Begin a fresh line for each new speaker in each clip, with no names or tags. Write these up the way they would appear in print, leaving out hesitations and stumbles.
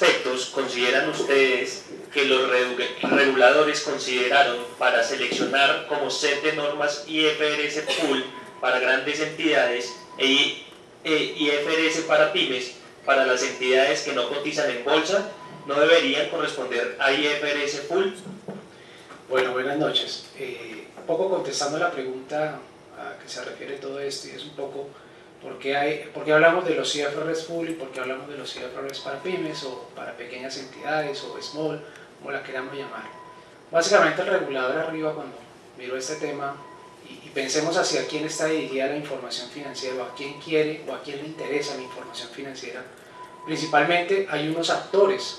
aspectos consideran ustedes que los reguladores consideraron para seleccionar como set de normas IFRS Full para grandes entidades e IFRS para pymes, para las entidades que no cotizan en bolsa, no deberían corresponder a IFRS Full?
Bueno, buenas noches. Un poco contestando la pregunta a que se refiere todo esto, y es un poco por qué hablamos de los IFRS Full y por qué hablamos de los IFRS para pymes o para pequeñas entidades o small, como la queramos llamar. Básicamente el regulador arriba, cuando miró este tema, y pensemos hacia quién está dirigida la información financiera, o a quién quiere o a quién le interesa la información financiera, principalmente hay unos actores,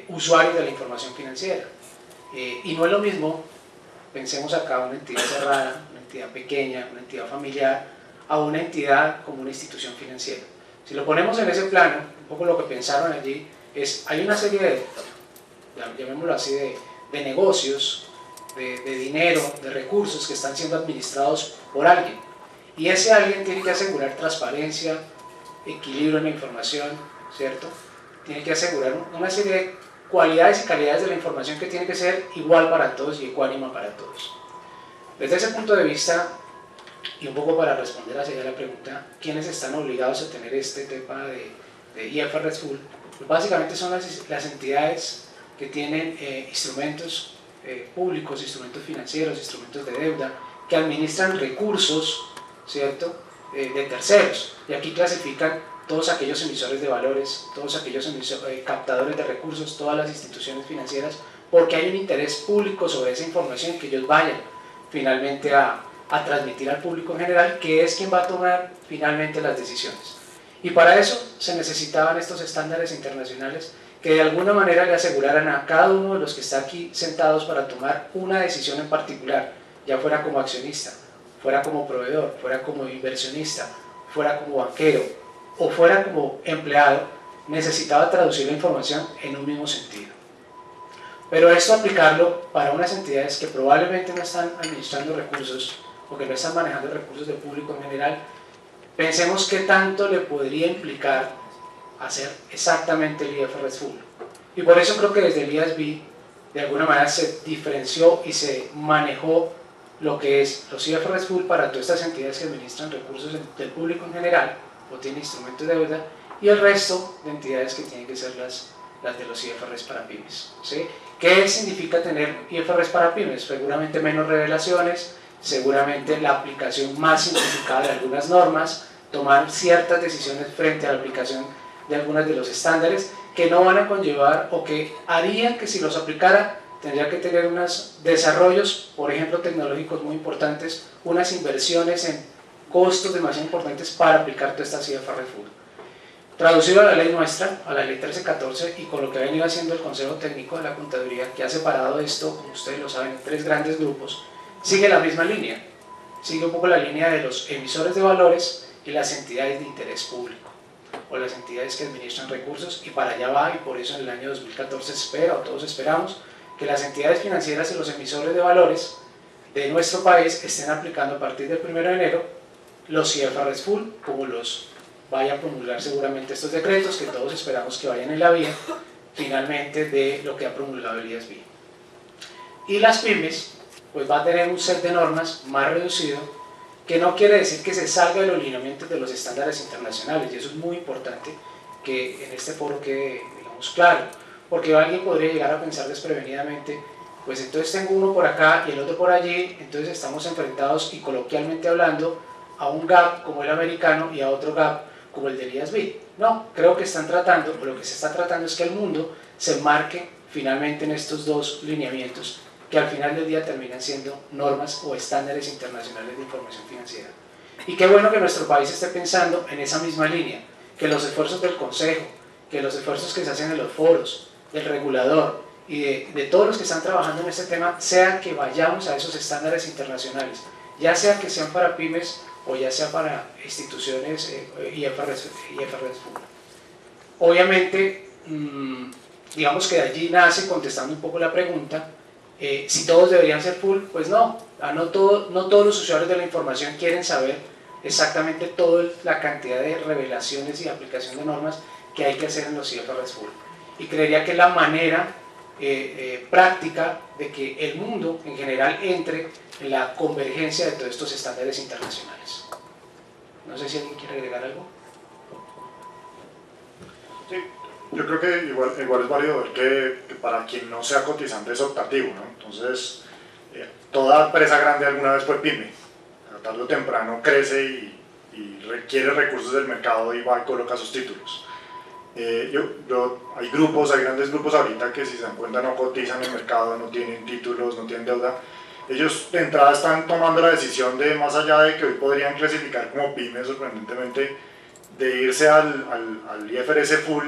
usuarios de la información financiera, y no es lo mismo, pensemos acá, una entidad cerrada, una entidad pequeña, una entidad familiar, a una entidad como una institución financiera. Si lo ponemos en ese plano, un poco lo que pensaron allí es, hay una serie de, llamémoslo así, de negocios, de dinero, de recursos que están siendo administrados por alguien, y ese alguien tiene que asegurar transparencia, equilibrio en la información, ¿cierto? Tiene que asegurar una serie de cualidades y calidades de la información que tiene que ser igual para todos y ecuánima para todos. Desde ese punto de vista, y un poco para responder hacia la pregunta, ¿quiénes están obligados a tener este tema de IFRS Full? Pues básicamente son las entidades que tienen instrumentos públicos, instrumentos financieros, instrumentos de deuda, que administran recursos, ¿cierto?, de terceros, y aquí clasifican todos aquellos emisores de valores, todos aquellos captadores de recursos, todas las instituciones financieras, porque hay un interés público sobre esa información que ellos vayan finalmente a transmitir al público en general, que es quien va a tomar finalmente las decisiones. Y para eso se necesitaban estos estándares internacionales que de alguna manera le aseguraran a cada uno de los que está aquí sentados para tomar una decisión en particular, ya fuera como accionista, fuera como proveedor, fuera como inversionista, fuera como banquero o fuera como empleado, necesitaba traducir la información en un mismo sentido. Pero esto aplicarlo para unas entidades que probablemente no están administrando recursos o que no están manejando recursos del público en general, pensemos qué tanto le podría implicar hacer exactamente el IFRS Full. Y por eso creo que desde el IASB de alguna manera se diferenció y se manejó lo que es los IFRS Full para todas estas entidades que administran recursos del público en general o tienen instrumentos de deuda, y el resto de entidades que tienen que ser las de los IFRS para pymes, ¿sí? ¿Qué significa tener IFRS para pymes? Seguramente menos revelaciones, seguramente la aplicación más simplificada de algunas normas, tomar ciertas decisiones frente a la aplicación de algunos de los estándares que no van a conllevar o que harían que si los aplicara tendría que tener unos desarrollos, por ejemplo tecnológicos muy importantes, unas inversiones en costos demasiado importantes para aplicar toda esta IFRS Full. Traducido a la ley nuestra, a la ley 1314, y con lo que ha venido haciendo el Consejo Técnico de la Contaduría, que ha separado esto, como ustedes lo saben, en 3 grandes grupos, sigue la misma línea, sigue un poco la línea de los emisores de valores y las entidades de interés público, o las entidades que administran recursos, y para allá va, y por eso en el año 2014 se espera, o todos esperamos, que las entidades financieras y los emisores de valores de nuestro país estén aplicando a partir del 1 de enero los IFRS Full, como los vaya a promulgar seguramente estos decretos, que todos esperamos que vayan en la vía finalmente de lo que ha promulgado el IASB. Y las pymes, pues va a tener un set de normas más reducido, que no quiere decir que se salga de los lineamientos de los estándares internacionales, y eso es muy importante que en este foro quede, digamos, claro, porque alguien podría llegar a pensar desprevenidamente, pues entonces tengo uno por acá y el otro por allí, entonces estamos enfrentados, y coloquialmente hablando, a un gap como el americano y a otro gap como el del IASB. No, creo que están tratando, o lo que se está tratando es que el mundo se marque finalmente en estos dos lineamientos, que al final del día terminan siendo normas o estándares internacionales de información financiera. Y qué bueno que nuestro país esté pensando en esa misma línea, que los esfuerzos del Consejo, que los esfuerzos que se hacen en los foros, del regulador y de todos los que están trabajando en este tema, sean que vayamos a esos estándares internacionales, ya sea que sean para pymes o ya sea para instituciones IFRS Full. Obviamente, digamos que de allí nace, contestando un poco la pregunta, si todos deberían ser full, pues no, no todos los usuarios de la información quieren saber exactamente toda la cantidad de revelaciones y aplicación de normas que hay que hacer en los IFRS Full. y creería que es la manera práctica de que el mundo en general entre en la convergencia de todos estos estándares internacionales. No sé si alguien quiere agregar algo.
Sí, yo creo que igual es válido ver que para quien no sea cotizante es optativo, ¿no? Entonces, toda empresa grande alguna vez fue pyme, tarde o temprano crece y requiere recursos del mercado y va y coloca sus títulos. Hay grandes grupos ahorita que si se dan cuenta no cotizan en el mercado, no tienen títulos, no tienen deuda. Ellos de entrada están tomando la decisión de, más allá de que hoy podrían clasificar como pymes sorprendentemente, de irse al IFRS Full,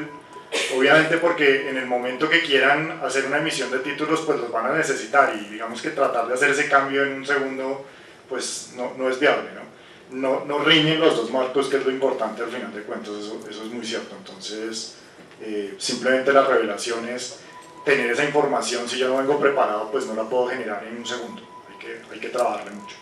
obviamente porque en el momento que quieran hacer una emisión de títulos pues los van a necesitar y digamos que tratar de hacer ese cambio en un segundo pues no es viable, ¿no? No riñen los dos marcos, que es lo importante al final de cuentas, eso es muy cierto. Entonces simplemente la revelación es tener esa información. Si yo no vengo preparado pues no la puedo generar en un segundo, hay que trabajarle mucho.